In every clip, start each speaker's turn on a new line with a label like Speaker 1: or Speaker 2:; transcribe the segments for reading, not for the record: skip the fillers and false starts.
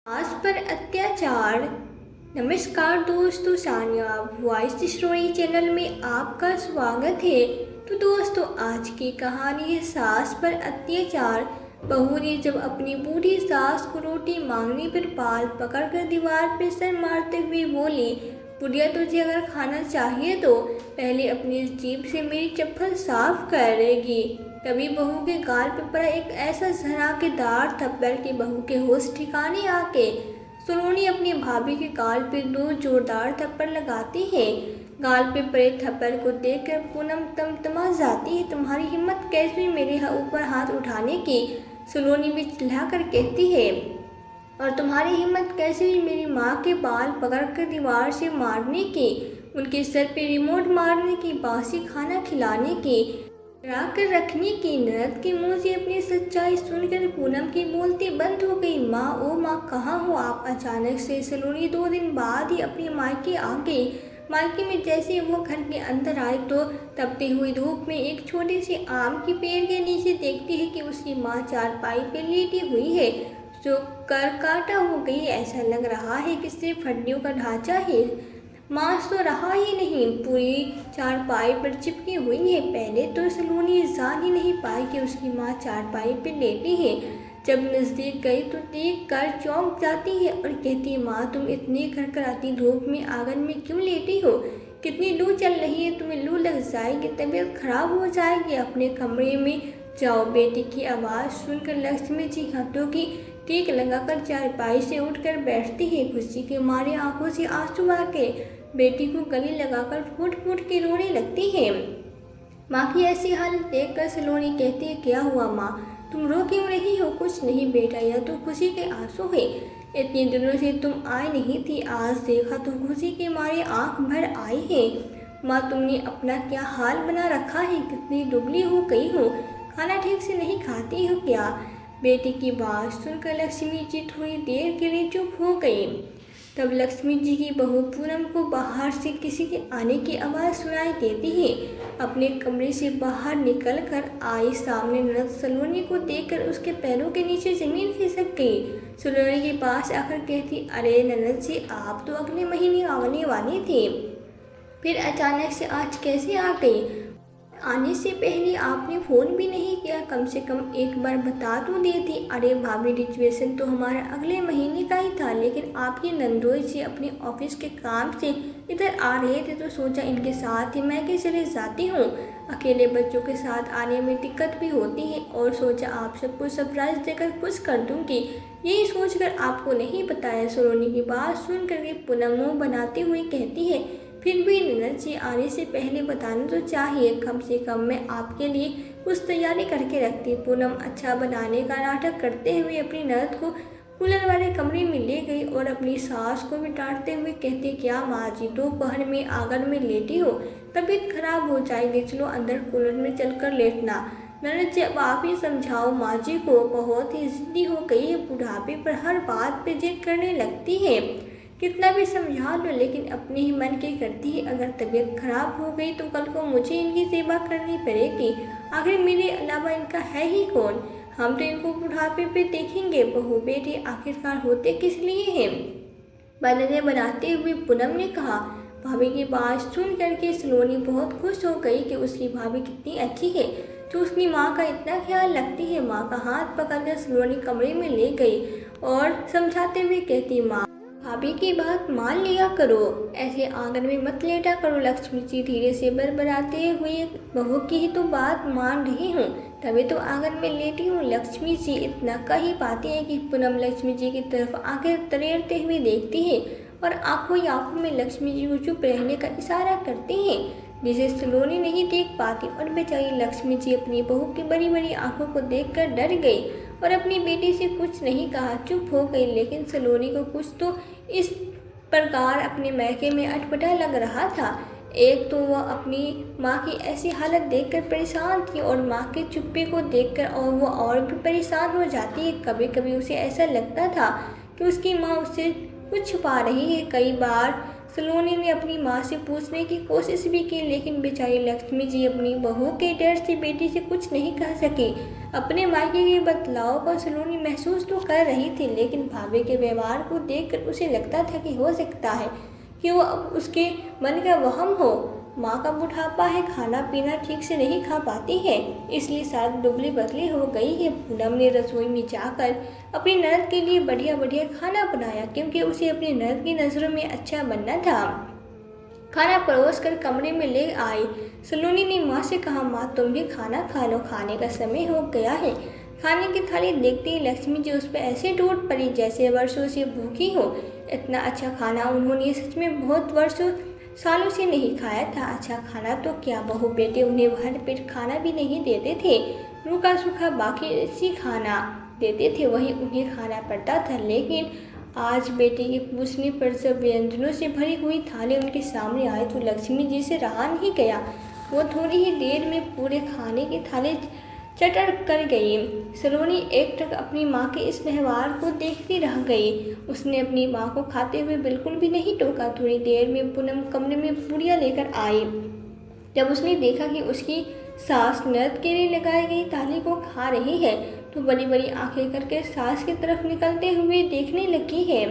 Speaker 1: सास पर अत्याचार। नमस्कार दोस्तों, सानिया वॉइस स्टोरी चैनल में आपका स्वागत है। तो दोस्तों, आज की कहानी है सास पर अत्याचार। बहू ने जब अपनी बूढ़ी सास को रोटी मांगने पर बाल पकड़कर दीवार पर सर मारते हुए बोली, बुढ़िया तुझे अगर खाना चाहिए तो पहले अपनी जीभ से मेरी चप्पल साफ करेगी। तभी बहू के गाल पर पड़ा एक ऐसा धमाकेदार थप्पड़ कि बहू के होश ठिकाने आके सलोनी अपनी भाभी के गाल पर दो जोरदार थप्पड़ लगाती है। गाल पे पड़े थप्पड़ को देखकर पूनम तमतमा जाती है। तुम्हारी हिम्मत कैसे मेरे ऊपर हाथ उठाने की? सलोनी भी चिल्लाकर कहती है। और तुम्हारी हिम्मत कैसे हुई मेरी माँ के बाल पकड़कर दीवार से मारने की, उनके सर पे रिमोट मारने की, बासी खाना खिलाने की, डरा कर रखने की? ननद के मुंह से अपनी सच्चाई सुनकर पूनम की बोलती बंद हो गई। माँ, ओ माँ, कहाँ हो आप? अचानक से सलोनी 2 दिन बाद ही अपने मायके आ गई। मायके में जैसे वो घर के अंदर आई तो तपती हुई धूप में एक छोटे से आम के पेड़ के नीचे देखती है कि उसकी माँ चारपाई पे लेटी हुई है, जो काटा हो गई। ऐसा लग रहा है कि सिर्फ हड्डियों का ढांचा है, मांस तो रहा ही नहीं, पूरी चारपाई पर चिपकी हुई है। पहले तो सलोनी जान ही नहीं पाई कि उसकी माँ चारपाई पर लेटी है। जब नज़दीक गई तो देख कर चौंक जाती है और कहती है, माँ तुम इतनी कड़कड़ाती धूप में आंगन में क्यों लेटी हो? कितनी लू चल रही है, तुम्हें लू लग जाएगी, तबीयत खराब हो जाएगी, अपने कमरे में जाओ। बेटी की आवाज़ सुनकर लक्ष्मी जी हाथों की टेक लगाकर चारपाई से उठकर बैठती है। खुशी के मारे आंखों से आंसू आके बेटी को गले लगाकर फूट फूट के रोने लगती है। माँ की ऐसी हालत देखकर सलोनी कहती है, क्या हुआ माँ, तुम रो क्यों रही हो? कुछ नहीं बेटा, यह तो खुशी के आंसू है। इतने दिनों से तुम आई नहीं थी, आज देखा तो खुशी के मारे आंख भर आई है। माँ, तुमने अपना क्या हाल बना रखा है, कितनी दुबली हो गई हो, खाना ठीक से नहीं खाती हो क्या? बेटी की बात सुनकर लक्ष्मी जी थोड़ी देर के लिए चुप हो गई। तब लक्ष्मी जी की बहू पूनम को बाहर से किसी के आने की आवाज़ सुनाई देती है। अपने कमरे से बाहर निकलकर आई, सामने ननद सलोनी को देखकर उसके पैरों के नीचे जमीन खिसक गई। सलोनी के पास आकर कहती, अरे ननद जी, आप तो अगले महीने आने वाली थी, फिर अचानक से आज कैसे आ गई? आने से पहले आपने फ़ोन भी नहीं किया, कम से कम एक बार बता तो देती। अरे भाभी, रिजर्वेशन तो हमारा अगले महीने का ही था, लेकिन आपकी नंदोई जी अपने ऑफिस के काम से इधर आ रहे थे तो सोचा इनके साथ ही मैं चले जाती हूँ। अकेले बच्चों के साथ आने में दिक्कत भी होती है, और सोचा आप सबको सरप्राइज देकर खुश कर दूँगी, यही सोचकर आपको नहीं बताया। सलोनी की बात सुन करके पूनम मुँह बनाती हुई कहती है, फिर भी ननद जी आने से पहले बताना तो चाहिए, कम से कम मैं आपके लिए कुछ तैयारी करके रखती। पूनम अच्छा बनाने का नाटक करते हुए अपनी ननद को कूलर वाले कमरे में ले गई और अपनी सास को भी डांटते हुए कहती, क्या माँ जी, दोपहर में आंगन में लेटी हो, तबीयत खराब हो जाएगी, चलो अंदर कूलर में चलकर लेटना। ननद जी, अब आप ही समझाओ माँ जी को, बहुत ही जिद्दी हो गई है, बुढ़ापे पर हर बात पे जिद करने लगती है। कितना भी समझा लो लेकिन अपने ही मन की करती है। अगर तबीयत खराब हो गई तो कल को मुझे इनकी सेवा करनी पड़ेगी, आखिर मेरे अलावा इनका है ही कौन? हम तो इनको बुढ़ापे पे देखेंगे। बहू बेटी आखिरकार होते किस लिए हैं? बनने बनाते हुए पूनम ने कहा। भाभी की बात सुन करके सलोनी बहुत खुश हो गई कि उसकी भाभी कितनी अच्छी है, तो उसकी माँ का इतना ख्याल रखती है। माँ का हाथ पकड़कर सलोनी कमरे में ले गई और समझाते हुए कहती, माँ भाभी की बात मान लिया करो, ऐसे आंगन में मत लेटा करो। लक्ष्मी जी धीरे से बड़बड़ाते हुए, बहू की ही तो बात मान रही हूँ, तभी तो आंगन में लेटी हूँ। लक्ष्मी जी इतना कह ही पाती है कि पूनम लक्ष्मी जी की तरफ आंखें तरेरते हुए देखती है और आंखों ही आंखों में लक्ष्मी जी को चुप रहने का इशारा करती हैं, जिसे सलोनी नहीं देख पाती। और बेचारी लक्ष्मी जी अपनी बहू की बड़ी बड़ी आंखों को देखकर डर गई और अपनी बेटी से कुछ नहीं कहा, चुप हो गई। लेकिन सलोनी को कुछ तो इस प्रकार अपने मैके में अटपटा लग रहा था। एक तो वह अपनी माँ की ऐसी हालत देखकर परेशान थी और माँ के चुप्पे को देखकर और वो और भी परेशान हो जाती है। कभी कभी उसे ऐसा लगता था कि उसकी माँ उससे कुछ छुपा रही है। कई बार सलोनी ने अपनी माँ से पूछने की कोशिश भी की, लेकिन बेचारी लक्ष्मी जी अपनी बहू के डर से बेटी से कुछ नहीं कह सकी। अपने मायके के बदलाव को सलोनी महसूस तो कर रही थी, लेकिन भाभी के व्यवहार को देखकर उसे लगता था कि हो सकता है कि वो अब उसके मन का वहम हो। माँ का बुढ़ापा है, खाना पीना ठीक से नहीं खा पाती है, इसलिए शायद दुबली पतली हो गई है। पूनम ने रसोई में जाकर अपनी ननद के लिए बढ़िया बढ़िया खाना बनाया, क्योंकि उसे अपनी ननद की नज़रों में अच्छा बनना था। खाना परोस कर कमरे में ले आई। सलोनी ने माँ से कहा, माँ तुम भी खाना खा लो, खाने का समय हो गया है। खाने की थाली देखते ही लक्ष्मी जी उस पर ऐसे टूट पड़ी जैसे वर्षों से भूखी हो। इतना अच्छा खाना उन्होंने सच में बहुत सालों से नहीं खाया था। अच्छा खाना तो क्या, बहू बेटे उन्हें भर पेट खाना भी नहीं देते थे, रूखा सूखा बाकी सी खाना देते थे, वही उन्हें खाना पड़ता था। लेकिन आज बेटे के पूछने पर जब व्यंजनों से भरी हुई थाली उनके सामने आई तो लक्ष्मी जी से रहा नहीं गया। वो थोड़ी ही देर में पूरे खाने की थाली चटर कर गई। सलोनी एकटक अपनी माँ के इस व्यवहार को देखती रह गई। उसने अपनी माँ को खाते हुए बिल्कुल भी नहीं टोका। थोड़ी देर में पूनम कमरे में पूड़ियाँ लेकर आई। जब उसने देखा कि उसकी सास ननद के लिए लगाई गई थाली को खा रही है तो बड़ी बड़ी आंखें करके सास की तरफ निकलते हुए देखने लगी है।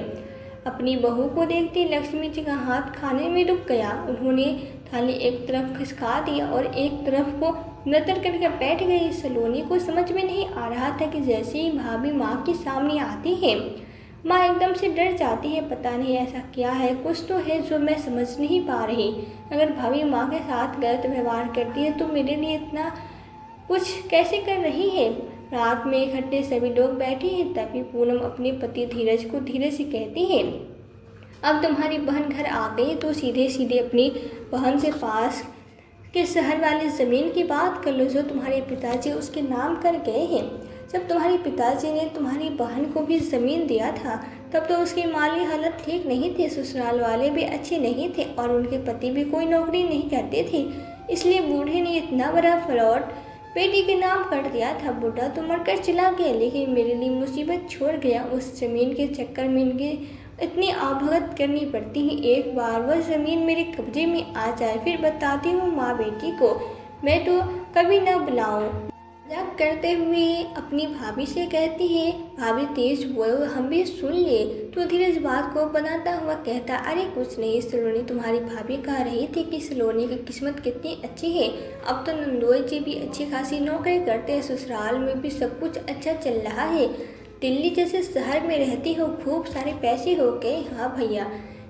Speaker 1: अपनी बहू को देखते लक्ष्मी जी का हाथ खाने में रुक गया। उन्होंने थाली एक तरफ खिसका दिया और एक तरफ को नतर करके बैठ गई। सलोनी को समझ में नहीं आ रहा था कि जैसे ही भाभी माँ के सामने आती है माँ एकदम से डर जाती है। पता नहीं ऐसा क्या है, कुछ तो है जो मैं समझ नहीं पा रही। अगर भाभी माँ के साथ गलत व्यवहार करती है तो मेरे लिए इतना कुछ कैसे कर रही है। रात में इकट्ठे सभी लोग बैठे हैं, तभी पूनम अपने पति धीरज को धीरे से कहती है, अब तुम्हारी बहन घर आ गई तो सीधे सीधे अपनी बहन से पास के शहर वाली ज़मीन की बात कर लो जो तुम्हारे पिताजी उसके नाम कर गए हैं। जब तुम्हारे पिताजी ने तुम्हारी बहन को भी ज़मीन दिया था तब तो उसकी माली हालत ठीक नहीं थी, ससुराल वाले भी अच्छे नहीं थे और उनके पति भी कोई नौकरी नहीं करते थे, इसलिए बूढ़े ने इतना बड़ा फ्लॉट बेटी के नाम कर दिया था। बूढ़ा तो मरकर चला गया, लेकिन मेरे लिए मुसीबत छोड़ गया। उस ज़मीन के चक्कर में इनकी इतनी आवभगत करनी पड़ती है। एक बार वह ज़मीन मेरे कब्जे में आ जाए फिर बताती हूँ माँ बेटी को, मैं तो कभी न बुलाऊँ। मजाक करते हुए अपनी भाभी से कहती है, भाभी तेज बोलो, हम भी सुन ले। तो धीरज बात को बनाता हुआ कहता, अरे कुछ नहीं सलोनी, तुम्हारी भाभी कह रही थी कि सलोनी की किस्मत कितनी अच्छी है। अब तो नंदोई जी भी अच्छी खासी नौकरी करते हैं, ससुराल में भी सब कुछ अच्छा चल रहा है। दिल्ली जैसे शहर में रहती हो, खूब सारे पैसे हो गए। हाँ भैया,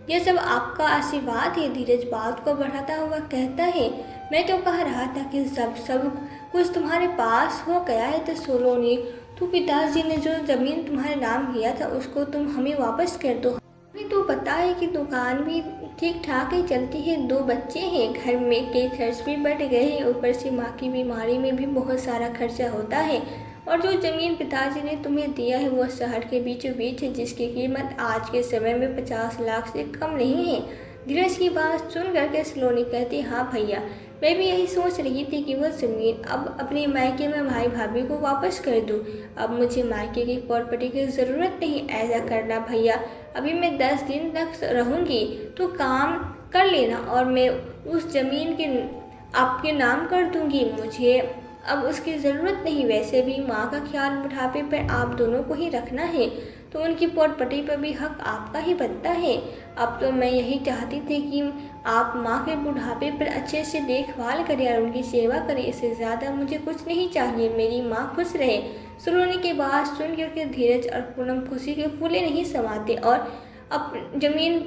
Speaker 1: यह सब आपका आशीर्वाद है। धीरज बात को बढ़ाता हुआ कहता है, मैं तो कह रहा था कि सब कुछ तुम्हारे पास हो गया है तो सलोनी, तो पिताजी ने जो ज़मीन तुम्हारे नाम किया था उसको तुम हमें वापस कर दो। हमें तो पता है कि दुकान भी ठीक ठाक ही चलती है, 2 बच्चे हैं, घर में के खर्च भी बढ़ गए हैं, ऊपर से माँ की बीमारी में भी बहुत सारा खर्चा होता है। और जो ज़मीन पिताजी ने तुम्हें दिया है वो शहर के बीचों बीच है, जिसकी कीमत आज के समय में 50 लाख से कम नहीं है। धीरज की बात सुन करके सलोनी कहती, हाँ भैया, मैं भी यही सोच रही थी कि वह ज़मीन अब अपने मायके में भाई भाभी को वापस कर दूँ। अब मुझे मायके की प्रॉपर्टी की ज़रूरत नहीं। ऐसा करना भैया, अभी मैं 10 दिन तक रहूँगी तो काम कर लेना और मैं उस ज़मीन के आपके नाम कर दूँगी। मुझे अब उसकी ज़रूरत नहीं। वैसे भी माँ का ख्याल बुढ़ापे पर आप दोनों को ही रखना है, तो उनकी प्रॉपर्टी पर भी हक आपका ही बनता है। अब तो मैं यही चाहती थी कि आप माँ के बुढ़ापे पर अच्छे से देखभाल करें और उनकी सेवा करें, इससे ज़्यादा मुझे कुछ नहीं चाहिए। मेरी माँ खुश रहे। सलोनी की बात सुन करके धीरज और पूनम खुशी के फूले नहीं समाते और ज़मीन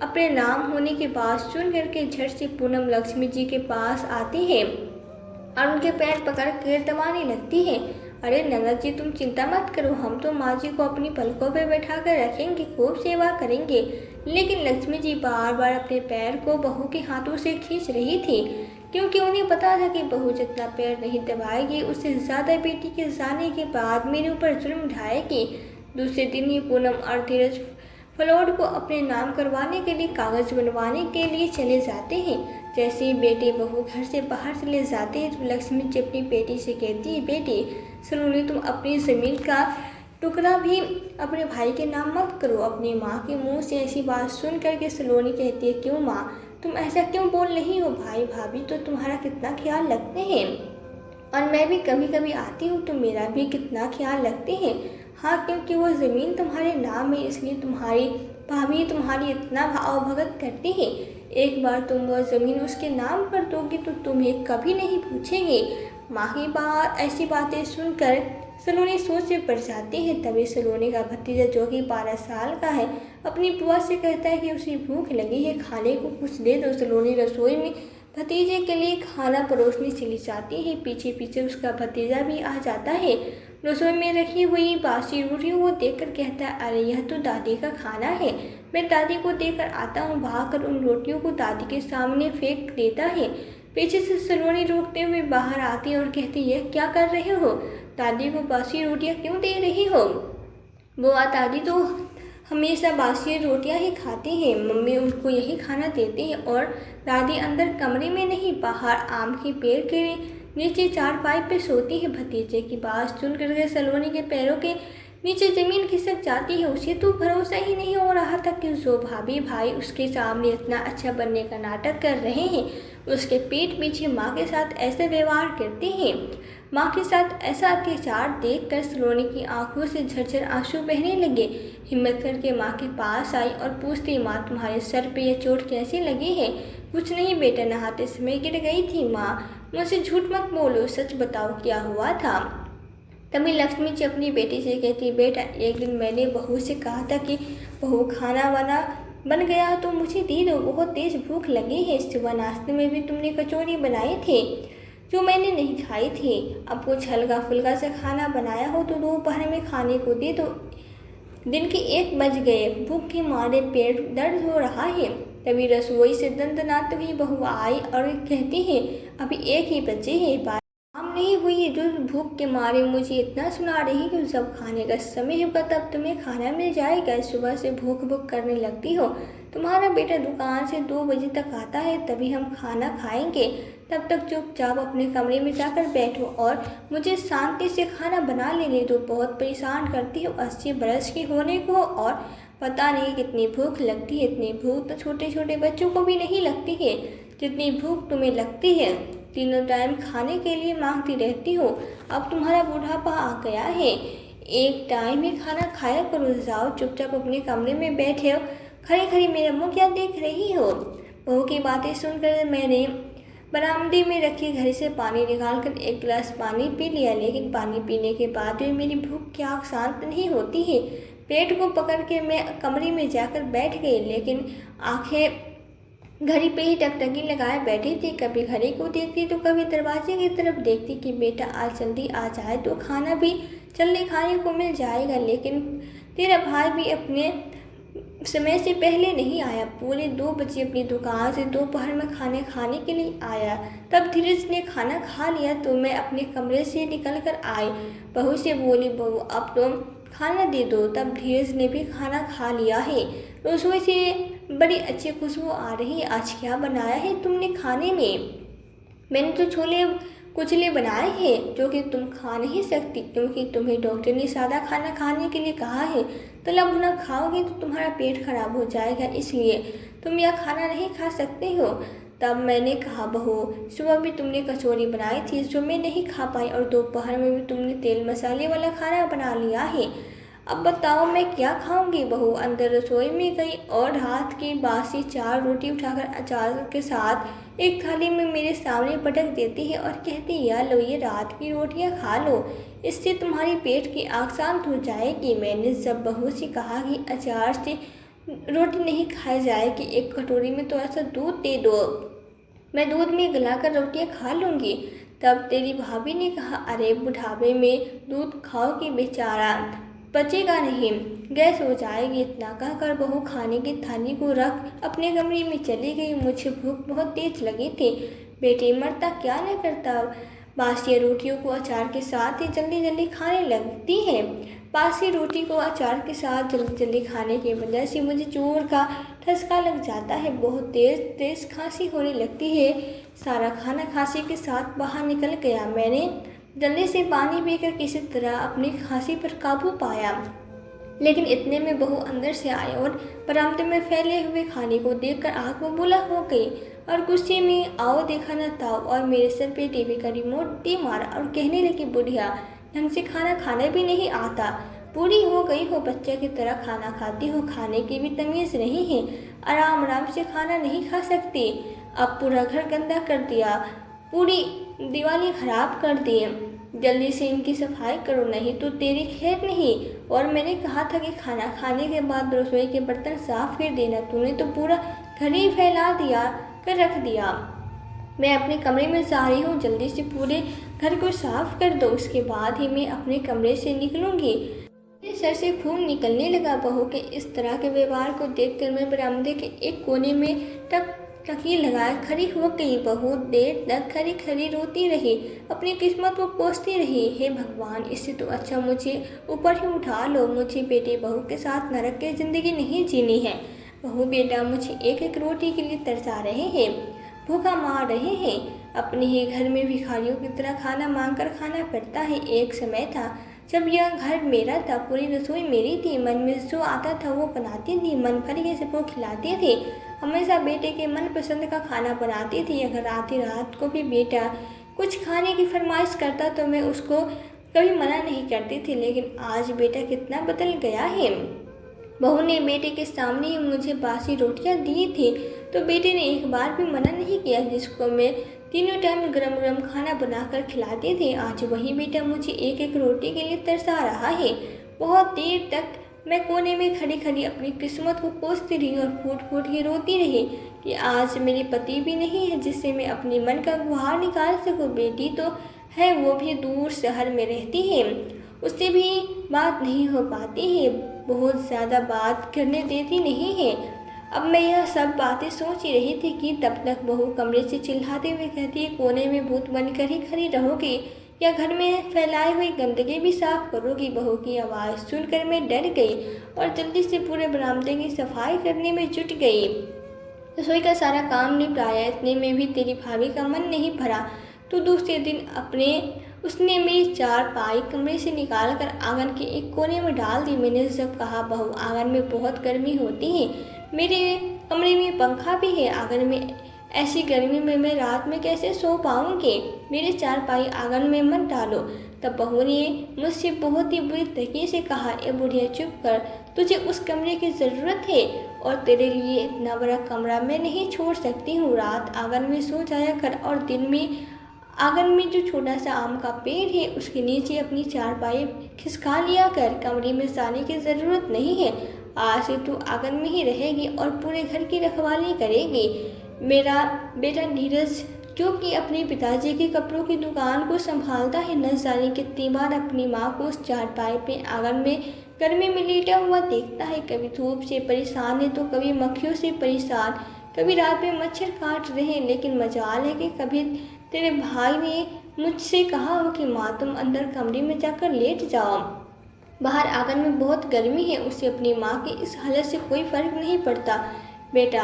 Speaker 1: अपने नाम होने की बात सुन करके झट से पूनम लक्ष्मी जी के पास आती है और उनके पैर पकड़ कर दबाने लगती है। अरे ननद जी, तुम चिंता मत करो, हम तो माँ जी को अपनी पलकों पर बैठा कर रखेंगे, खूब सेवा करेंगे। लेकिन लक्ष्मी जी बार बार अपने पैर को बहू के हाथों से खींच रही थी, क्योंकि उन्हें पता था कि बहू जितना पैर नहीं दबाएगी उससे ज़्यादा बेटी के जाने के बाद मेरे ऊपर जुल्म ढाएगी। दूसरे दिन ही पूनम और धीरज फ्लॉट को अपने नाम करवाने के लिए कागज़ बनवाने के लिए चले जाते हैं। जैसे ही बेटे बहू घर से बाहर चले जाते हैं तो लक्ष्मी जी अपनी बेटी से कहती है, बेटी सलोनी, तुम अपनी ज़मीन का टुकड़ा भी अपने भाई के नाम मत करो। अपनी माँ के मुंह से ऐसी बात सुन करके सलोनी कहती है, क्यों माँ, तुम ऐसा क्यों बोल रही हो? भाई भाभी तो तुम्हारा कितना ख्याल रखते हैं, और मैं भी कभी कभी आती हूँ तो मेरा भी कितना ख्याल रखते हैं। हाँ, क्योंकि वो ज़मीन तुम्हारे नाम है, इसलिए तुम्हारी भाभी तुम्हारी इतना भाव भगत करती है। एक बार तुम वो ज़मीन उसके नाम कर दोगी तो तुम्हें कभी नहीं पूछेंगे। माँ की बात ऐसी बातें सुनकर सलोनी सोच में पड़ जाती है। तभी सलोनी का भतीजा, जो कि 12 साल का है, अपनी बुआ से कहता है कि उसे भूख लगी है, खाने को कुछ दे दो। सलोनी रसोई में भतीजे के लिए खाना परोसने चली जाती है। पीछे पीछे उसका भतीजा भी आ जाता है। रसोई में रखी हुई बासी रोटियों को देखकर कहता है, अरे यह तो दादी का खाना है, मैं दादी को देकर आता हूँ। भागकर उन रोटियों को दादी के सामने फेंक देता है। पीछे से सलोनी रोकते हुए बाहर आती है और कहती है, यह क्या कर रहे हो? दादी को बासी रोटियाँ क्यों दे रही हो? बुआ, दादी तो हमेशा बासी रोटियां ही खाती हैं, मम्मी उनको यही खाना देती है। और दादी अंदर कमरे में नहीं, बाहर आम के पेड़ के नीचे चारपाई पे सोती है। भतीजे की बात सुनकर के सलोनी के पैरों के नीचे ज़मीन खिसक जाती है। उसे तो भरोसा ही नहीं हो रहा था कि जो भाभी भाई उसके सामने इतना अच्छा बनने का नाटक कर रहे हैं, उसके पीठ पीछे माँ के साथ ऐसे व्यवहार करते हैं। माँ के साथ ऐसा अत्याचार देखकर सलोनी की आंखों से झरझर आंसू बहने लगे। हिम्मत करके माँ के पास आई और पूछती, माँ तुम्हारे सर पे यह चोट कैसे लगी है? कुछ नहीं बेटा, नहाते समय गिर गई थी। माँ, मुझसे झूठ मत बोलो, सच बताओ क्या हुआ था? तभी लक्ष्मी जी अपनी बेटी से कहती, बेटा एक दिन मैंने बहू से कहा था कि बहू खाना वाना बन गया तो मुझे दे दो, बहुत तेज भूख लगी है। सुबह नाश्ते में भी तुमने कचौरी बनाई थी जो मैंने नहीं खाई थी। अब कुछ हल्का फुल्का से खाना बनाया हो तो दोपहर में खाने को दे दो। दिन के 1 बज गए, भूख के मारे पेट दर्द हो रहा है। तभी रसोई से दंदनाती हुई बहू आई और कहती है, अभी 1 ही बजे है, काम नहीं हुई जो भूख के मारे मुझे इतना सुना रही कि जब खाने का समय होगा तब तुम्हें खाना मिल जाएगा। सुबह से भूख भूख करने लगती हो। तुम्हारा बेटा दुकान से 2 बजे तक आता है, तभी हम खाना खाएंगे। तब तक चुपचाप अपने कमरे में जाकर बैठो और मुझे शांति से खाना बना लेने दो। बहुत परेशान करती हो, 80 बरस की होने को और पता नहीं कितनी भूख लगती है। इतनी भूख तो छोटे छोटे बच्चों को भी नहीं लगती है जितनी भूख तुम्हें लगती है। तीनों टाइम खाने के लिए मांगती रहती हो। अब तुम्हारा बुढ़ापा आ गया है, एक टाइम ही खाना खाया करो। जाओ चुपचाप अपने कमरे में बैठे हो, खड़ी खड़ी मेरा मुँह क्या देख रही हो? बहू की बातें सुनकर मैंने बरामदे में रखी घड़ी से पानी निकालकर 1 गिलास पानी पी लिया, लेकिन पानी पीने के बाद भी मेरी भूख की आग शांत नहीं होती है। पेट को पकड़ के मैं कमरे में जाकर बैठ गई, लेकिन आंखें घड़ी पे ही टकटकी लगाए बैठी थी। कभी घड़ी को देखती तो कभी दरवाजे की तरफ देखती कि बेटा आज जल्दी आ जाए तो खाना भी जल्दी खाने को मिल जाएगा। लेकिन तेरा भाई भी अपने समय से पहले नहीं आया। पूरे 2 बजे अपनी दुकान से दोपहर में खाने खाने के लिए आया। तब धीरज ने खाना खा लिया तो मैं अपने कमरे से निकल कर आई। बहू से बोली, बहू अब तो खाना दे दो। तब धीरज ने भी खाना खा लिया है। रसोई से बड़ी अच्छी खुशबू आ रही है। आज क्या बनाया है तुमने खाने में? मैंने तो छोले कुचले बनाए हैं जो कि तुम खा नहीं सकती, क्योंकि तुम्हें डॉक्टर ने सादा खाना खाने के लिए कहा है। तला भुना खाओगे तो तुम्हारा पेट खराब हो जाएगा, इसलिए तुम यह खाना नहीं खा सकते हो। तब मैंने कहा, बहू सुबह भी तुमने कचौरी बनाई थी जो मैं नहीं खा पाई, और दोपहर में भी तुमने तेल मसाले वाला खाना बना लिया है। अब बताओ मैं क्या खाऊंगी? बहू अंदर रसोई में गई और रात की बासी 4 रोटी उठाकर अचार के साथ एक थाली में मेरे सामने पटक देती है और कहती है, या लो ये रात की रोटियां खा लो, इससे तुम्हारी पेट की आग शांत हो जाएगी। मैंने जब बहू से कहा कि अचार से रोटी नहीं खाई जाएगी, एक कटोरी में तो ऐसा दूध दे दो, मैं दूध में गलाकर रोटियां खा लूँगी। तब तेरी भाभी ने कहा, अरे बुढ़ापे में दूध खाओगी बेचारा, बचेगा नहीं, गैस हो जाएगी। इतना कहकर बहू खाने की थाली को रख अपने कमरे में चली गई। मुझे भूख बहुत तेज लगी थी। बेटे मरता क्या न करता, बासी रोटियों को अचार के साथ ही जल्दी जल्दी खाने लगती है। बासी रोटी को अचार के साथ जल्दी जल्दी खाने की वजह से मुझे जोर का ठसका लग जाता है। बहुत तेज तेज खांसी होने लगती है। सारा खाना खांसी के साथ बाहर निकल गया। मैंने जल्दी से पानी पीकर किसी तरह अपनी खांसी पर काबू पाया। लेकिन इतने में बहू अंदर से आई और बरामदे में फैले हुए खाने को देखकर आग बबूला हो गई और गुस्से में आओ देखा न ताओ और मेरे सर पे टीवी का रिमोट दे मारा और कहने लगी, बुढ़िया ढंग से खाना खाना भी नहीं आता, बूढ़ी हो गई हो, बच्चे की तरह खाना खाती हो, खाने की भी तमीज़ नहीं है, आराम आराम से खाना नहीं खा सकती, अब पूरा घर गंदा कर दिया, पूरी दिवाली खराब कर दी, जल्दी से इनकी सफाई करो नहीं तो तेरी खैर नहीं। और मैंने कहा था कि खाना खाने के बाद रसोई के बर्तन साफ कर देना, तूने तो पूरा घर ही फैला दिया कर रख दिया। मैं अपने कमरे में जा रही हूँ, जल्दी से पूरे घर को साफ कर दो, उसके बाद ही मैं अपने कमरे से निकलूंगी। मेरे सर से खून निकलने लगा। बहू के इस तरह के व्यवहार को देखकर मैं बरामदे के एक कोने में टकी लगाए खड़ी हो गई। बहुत देर तक खड़ी खड़ी रोती रही, अपनी किस्मत को कोसती रही। हे भगवान, इससे तो अच्छा मुझे ऊपर ही उठा लो, मुझे बेटे बहू के साथ नरक की जिंदगी नहीं जीनी है। बहू बेटा मुझे एक एक रोटी के लिए तरसा रहे हैं, भूखा मार रहे हैं, अपने ही घर में भिखारियों की तरह खाना मांगकर खाना पड़ता है। एक समय था जब यह घर मेरा था, पूरी रसोई मेरी थी, मन में जो आता था वो बनाती थी, मन भर के सबको खिलाती थी, हमेशा बेटे के मनपसंद का खाना बनाती थी। अगर आधी रात को भी बेटा कुछ खाने की फरमाइश करता तो मैं उसको कभी मना नहीं करती थी। लेकिन आज बेटा कितना बदल गया है। बहू ने बेटे के सामने ही मुझे बासी रोटियां दी थी तो बेटे ने एक बार भी मना नहीं किया, जिसको मैं तीनों टाइम गरम गरम खाना बनाकर खिलाते थे। आज वही बेटा मुझे एक एक रोटी के लिए तरसा रहा है। बहुत देर तक मैं कोने में खड़ी खड़ी अपनी किस्मत को कोसती रही और फूट फूट के रोती रही कि आज मेरे पति भी नहीं है जिससे मैं अपनी मन का गुहार निकाल सकूं। बेटी तो है, वो भी दूर शहर में रहती है, उससे भी बात नहीं हो पाती है, बहुत ज़्यादा बात करने देती नहीं है। अब मैं यह सब बातें सोच ही रही थी कि तब तक बहू कमरे से चिल्लाते हुए कहती है, कोने में भूत बनकर ही खड़ी रहोगी या घर में फैलाई हुई गंदगी भी साफ करोगी। बहू की आवाज़ सुनकर मैं डर गई और जल्दी से पूरे बरामदे की सफाई करने में जुट गई। रसोई का सारा काम निपटाया, इतने में भी तेरी भाभी का मन नहीं भरा तो दूसरे दिन उसने मेरी चारपाई कमरे से निकालकर आंगन के एक कोने में डाल दी। मैंने जब कहा, बहू आंगन में बहुत गर्मी होती है, मेरे कमरे में पंखा भी है, आंगन में ऐसी गर्मी में मैं रात में कैसे सो पाऊंगी, मेरे चारपाई आंगन में मत डालो। तब बहू ने मुझसे बहुत ही बुरी तरीके से कहा, ए बुढ़िया चुप कर, तुझे उस कमरे की ज़रूरत है और तेरे लिए इतना बड़ा कमरा मैं नहीं छोड़ सकती हूँ। रात आंगन में सो जाया कर और दिन में आंगन में जो छोटा सा आम का पेड़ है उसके नीचे अपनी चारपाई खिसका लिया कर, कमरे में जाने की ज़रूरत नहीं है। आज से तू आंगन में ही रहेगी और पूरे घर की रखवाली करेगी। मेरा बेटा नीरज जो कि अपने पिताजी के कपड़ों की दुकान को संभालता है, न जाने कितनी बार अपनी माँ को उस चारपाई पे आंगन में गर्मी में लेटा हुआ देखता है। कभी धूप से परेशान है तो कभी मक्खियों से परेशान, कभी रात में मच्छर काट रहे हैं। लेकिन मजाल है कि कभी तेरे भाई ने मुझसे कहा हो कि माँ तुम अंदर कमरे में जाकर लेट जाओ, बाहर आंगन में बहुत गर्मी है। उसे अपनी माँ की इस हालत से कोई फर्क नहीं पड़ता बेटा,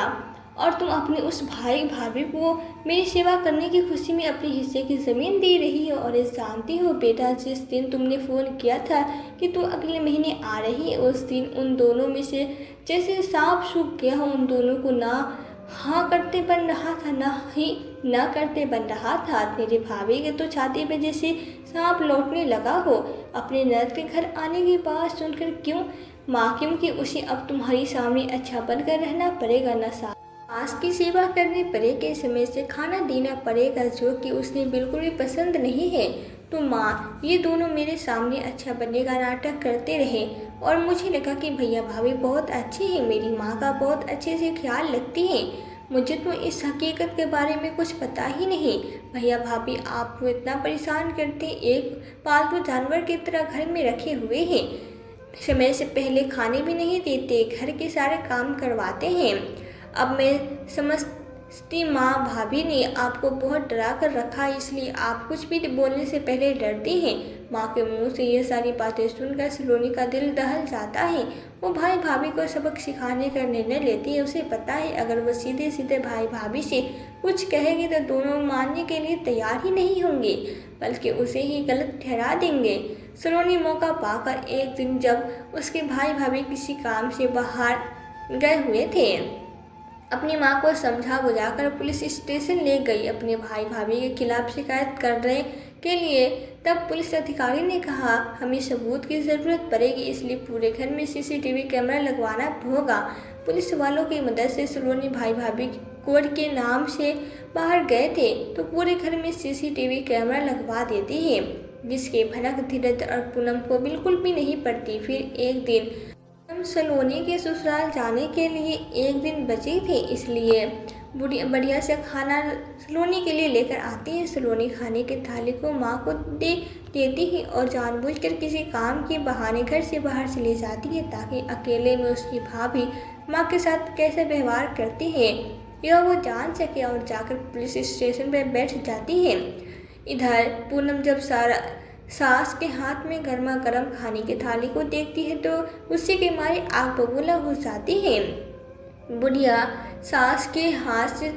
Speaker 1: और तुम अपने उस भाई भाभी को मेरी सेवा करने की खुशी में अपने हिस्से की ज़मीन दे रही हो। और इस जानती हो बेटा, जिस दिन तुमने फ़ोन किया था कि तू अगले महीने आ रही है, उस दिन उन दोनों में से जैसे सांप सूख गया हो, उन दोनों को ना हाँ करते बन रहा था ना ही ना करते बन रहा था। तेरे भाभी के तो छाती पे जैसे सांप लौटने लगा हो। अपने ननद के घर आने की बात सुनकर क्यों माँ, क्योंकि उसे अब तुम्हारी सामने अच्छा बनकर रहना पड़ेगा, न सास की सेवा करनी पड़ेगी, समय से खाना देना पड़ेगा, जो कि उसने बिल्कुल भी पसंद नहीं है। तो माँ, ये दोनों मेरे सामने अच्छा बनने का नाटक करते रहे और मुझे लगा कि भैया भाभी बहुत अच्छे हैं, मेरी माँ का बहुत अच्छे से ख्याल रखती हैं। मुझे तो इस हकीकत के बारे में कुछ पता ही नहीं। भैया भाभी आपको इतना परेशान करते, एक पालतू जानवर की तरह घर में रखे हुए हैं, समय से पहले खाने भी नहीं देते, घर के सारे काम करवाते हैं। अब मैं समझती माँ भाभी ने आपको बहुत डरा कर रखा है, इसलिए आप कुछ भी बोलने से पहले डरती हैं। माँ के मुंह से ये सारी बातें सुनकर सलोनी का दिल दहल जाता है। वो भाई भाभी को सबक सिखाने का निर्णय लेती है। उसे पता है अगर वो सीधे सीधे भाई भाभी से कुछ कहेगी तो दोनों मानने के लिए तैयार ही नहीं होंगे, बल्कि उसे ही गलत ठहरा देंगे। सलोनी मौका पाकर एक दिन जब उसके भाई भाभी किसी काम से बाहर गए हुए थे, अपनी माँ को समझा बुझाकर पुलिस स्टेशन ले गई अपने भाई भाभी के खिलाफ शिकायत करने के लिए। तब पुलिस अधिकारी ने कहा, हमें सबूत की ज़रूरत पड़ेगी, इसलिए पूरे घर में सीसीटीवी कैमरा लगवाना होगा। पुलिस वालों की मदद से सलोनी भाई भाभी कोड के नाम से बाहर गए थे तो पूरे घर में सीसीटीवी कैमरा लगवा देती है, जिसकी भनक धीरज और पूनम को बिल्कुल भी नहीं पड़ती। फिर एक दिन हम सलोनी के ससुराल जाने के लिए एक दिन बचे थे, इसलिए बढ़िया से खाना सलोनी के लिए लेकर आती है। सलोनी खाने की थाली को माँ को दे देती है और जानबूझकर किसी काम के बहाने घर से बाहर चली जाती है ताकि अकेले में उसकी भाभी माँ के साथ कैसे व्यवहार करती है यह वो जान सके, और जाकर पुलिस स्टेशन पर बैठ जाती है। इधर पूनम जब सास के हाथ में गर्मा गर्म खाने की थाली को देखती है तो गुस्से के मारे आग बबूला हो जाती है। बुढ़िया सास के हाथ से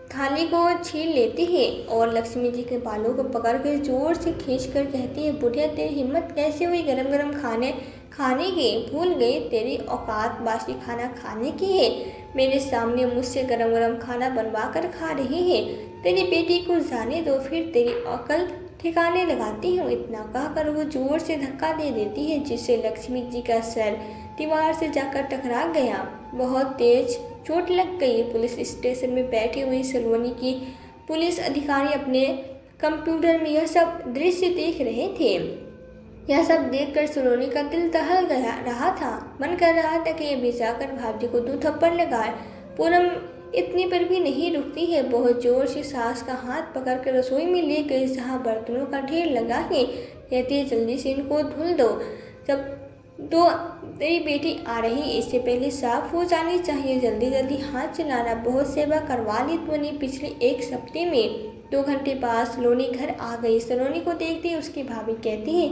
Speaker 1: थाली को छीन लेती है और लक्ष्मी जी के बालों को पकड़कर जोर से खींचकर कहती है, बुढ़िया तेरी हिम्मत कैसे हुई गरम गरम खाने की? भूल गई तेरी औकात बासी खाना खाने की है। मेरे सामने मुझसे गरम गरम खाना बनवा कर खा रही है। तेरी बेटी को जाने दो, फिर तेरी अकल ठिकाने लगाती हूँ। इतना कहकर वो जोर से धक्का दे देती है, जिससे लक्ष्मी जी का सर दीवार से जाकर टकरा गया। बहुत तेज चोट लग गई। पुलिस स्टेशन में बैठी हुई सलोनी की पुलिस अधिकारी अपने कंप्यूटर में यह सब दृश्य देख रहे थे। यह सब देखकर सलोनी का दिल दहल रहा था। मन कर रहा था कि अभी जाकर भाभी को 2 थप्पड़ लगाए। पूनम इतनी पर भी नहीं रुकती है। बहुत जोर से सास का हाथ पकड़कर रसोई में ले गई, जहाँ बर्तनों का ढेर लगा है। कहती है, जल्दी से इनको धुल दो, जब तो तेरी बेटी आ रही, इससे पहले साफ हो जानी चाहिए। जल्दी जल्दी हाथ चलाना। बहुत सेवा करवा ली तूने पिछले 1 हफ्ते में। 2 घंटे बाद सलोनी घर आ गई। सलोनी को देखते ही उसकी भाभी कहती है,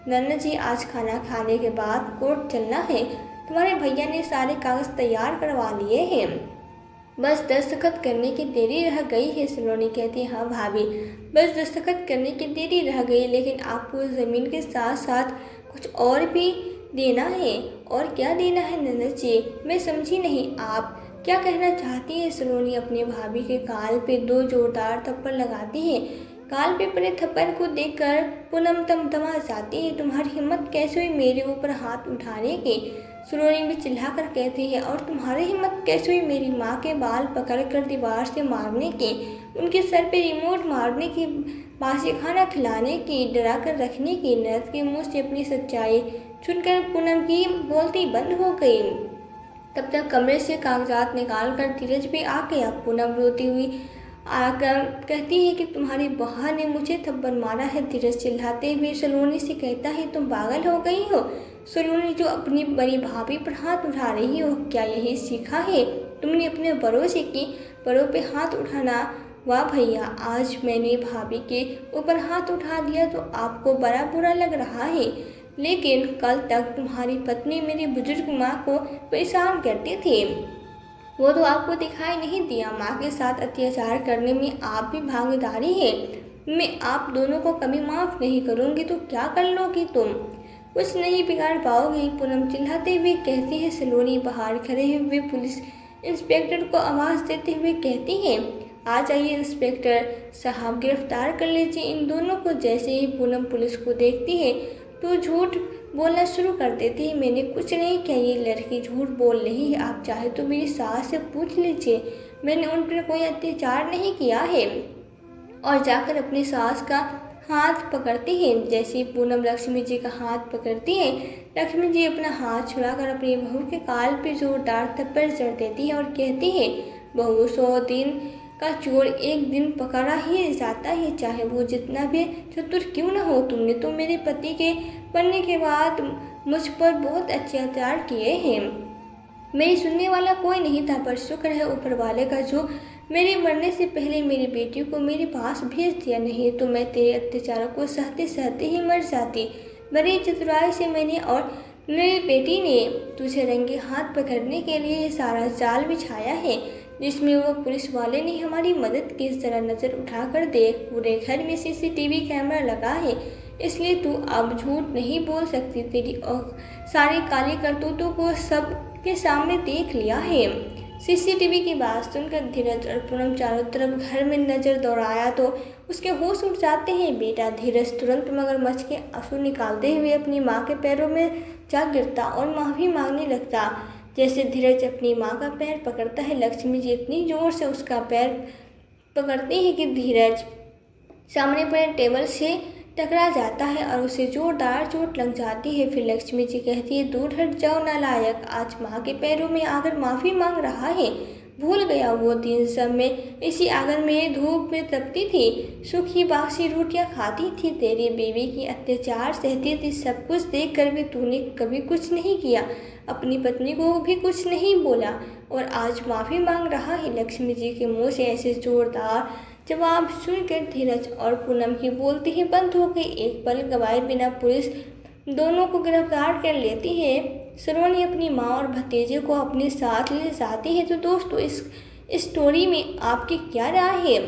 Speaker 1: नन्ना जी आज खाना खाने के बाद कोर्ट चलना है। तुम्हारे भैया ने सारे कागज तैयार करवा लिए हैं, बस दस्तखत करने की देरी रह गई है। सलोनी कहती है, हाँ भाभी, बस दस्तखत करने की देरी रह गई, लेकिन आपको ज़मीन के साथ साथ कुछ और भी देना है। और क्या देना है ननद जी? मैं समझी नहीं, आप क्या कहना चाहती है? सलोनी अपने भाभी के गाल पे 2 जोरदार थप्पड़ लगाती है। गाल पे पड़े थप्पड़ को देखकर पूनम तमतमा जाती है। तुम्हारी हिम्मत कैसे हुई मेरे ऊपर हाथ उठाने की? सलोनी भी चिल्लाकर कहती है, और तुम्हारी हिम्मत कैसे हुई मेरी माँ के बाल पकड़कर दीवार से मारने की, उनके सर पे रिमोट मारने की, बासी खाना खिलाने की, डरा कर रखने की? ननद के मुँह से अपनी सच्चाई सुनकर पूनम की बोलती बंद हो गई। तब तक कमरे से कागजात निकाल कर धीरज भी आ गया। पूनम रोती हुई आकर कहती है कि तुम्हारी बहन ने मुझे थप्पड़ मारा है। धीरज चिल्लाते हुए सलोनी से कहता है, तुम पागल हो गई हो? सलोनी जो अपनी बड़ी भाभी पर हाथ उठा रही हो, क्या यही सीखा है तुमने अपने बड़ों से कि बड़ों पे हाथ उठाना? वाह भैया, आज मैंने भाभी के ऊपर हाथ उठा दिया तो आपको बड़ा बुरा लग रहा है, लेकिन कल तक तुम्हारी पत्नी मेरी बुजुर्ग माँ को परेशान करती थी, वो तो आपको दिखाई नहीं दिया। माँ के साथ अत्याचार करने में आप भी भागीदारी है। मैं आप दोनों को कभी माफ़ नहीं करूँगी तो क्या कर लोगी तुम? कुछ नहीं बिगाड़ पाओगी, पूनम चिल्लाते हुए कहती है। सलोनी बाहर खड़े हुए पुलिस इंस्पेक्टर को आवाज़ देते हुए कहती है, आ जाइए इंस्पेक्टर साहब, गिरफ्तार कर लीजिए इन दोनों को। जैसे ही पूनम पुलिस को देखती है तो झूठ बोलना शुरू कर देती है। मैंने कुछ नहीं किया, ये लड़की झूठ बोल रही है। आप चाहे तो मेरी सास से पूछ लीजिए, मैंने उन पर कोई अत्याचार नहीं किया है। और जाकर अपनी सास का हाथ पकड़ती है। जैसे ही पूनम लक्ष्मी जी का हाथ पकड़ती है, लक्ष्मी जी अपना हाथ छुड़ाकर अपनी बहू के गाल पे जोरदार थप्पड़ जड़ देती है और कहती है, बहू 100 दिन का चोर एक दिन पकड़ा ही जाता है, चाहे वो जितना भी चतुर क्यों न हो। तुमने तो मेरे पति के बनने के बाद मुझ पर बहुत अत्याचार किए हैं। मेरी सुनने वाला कोई नहीं था, पर शुक्र है ऊपर वाले का जो मेरे मरने से पहले मेरी बेटी को मेरे पास भेज दिया, नहीं तो मैं तेरे अत्याचारों को सहते सहते ही मर जाती। बड़ी चतुराई से मैंने और मेरी बेटी ने तुझे रंगे हाथ पकड़ने के लिए ये सारा जाल बिछाया है, जिसमें वो पुलिस वाले ने हमारी मदद की। जरा नज़र उठाकर देख, पूरे घर में सीसीटीवी कैमरा लगा है, इसलिए तू अब झूठ नहीं बोल सकती। तेरी और सारी काली करतूतों को सब के सामने देख लिया है। सीसीटीवी की बात सुनकर धीरज और पूनम चारों तरफ घर में नजर दौड़ाया तो उसके होश उड़ जाते हैं। बेटा धीरज तुरंत मगरमच्छ के आंसू निकालते हुए अपनी माँ के पैरों में जा गिरता और माफ़ी मांगने लगता। जैसे धीरज अपनी माँ का पैर पकड़ता है, लक्ष्मी जी इतनी जोर से उसका पैर पकड़ती है कि धीरज सामने पड़े टेबल से टकरा जाता है और उसे जोरदार चोट लग जाती है। फिर लक्ष्मी जी कहती है, दूर हट जाओ नालायक, आज माँ के पैरों में आकर माफ़ी मांग रहा है। भूल गया वो दिन जब मैं इसी आंगन में धूप में तपती थी, सूखी बासी रोटियां खाती थी, तेरी बीवी की अत्याचार सहती थी। सब कुछ देख कर भी तूने कभी कुछ नहीं किया, अपनी पत्नी को भी कुछ नहीं बोला और आज माफ़ी मांग रहा है। लक्ष्मी जी के मुँह से ऐसे जोरदार जवाब सुनकर धीरज और पूनम की बोलती ही बंद हो गई। एक पल गवाए बिना पुलिस दोनों को गिरफ्तार कर लेती है। सलोनी अपनी माँ और भतीजे को अपने साथ ले जाती है। तो दोस्तों इस स्टोरी में आपकी क्या राय है,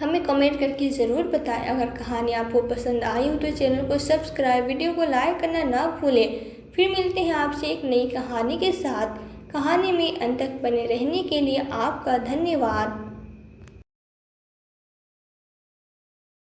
Speaker 1: हमें कमेंट करके ज़रूर बताएं। अगर कहानी आपको पसंद आई हो तो चैनल को सब्सक्राइब, वीडियो को लाइक करना ना भूलें। फिर मिलते हैं आपसे एक नई कहानी के साथ। कहानी में अंत तक बने रहने के लिए आपका धन्यवाद।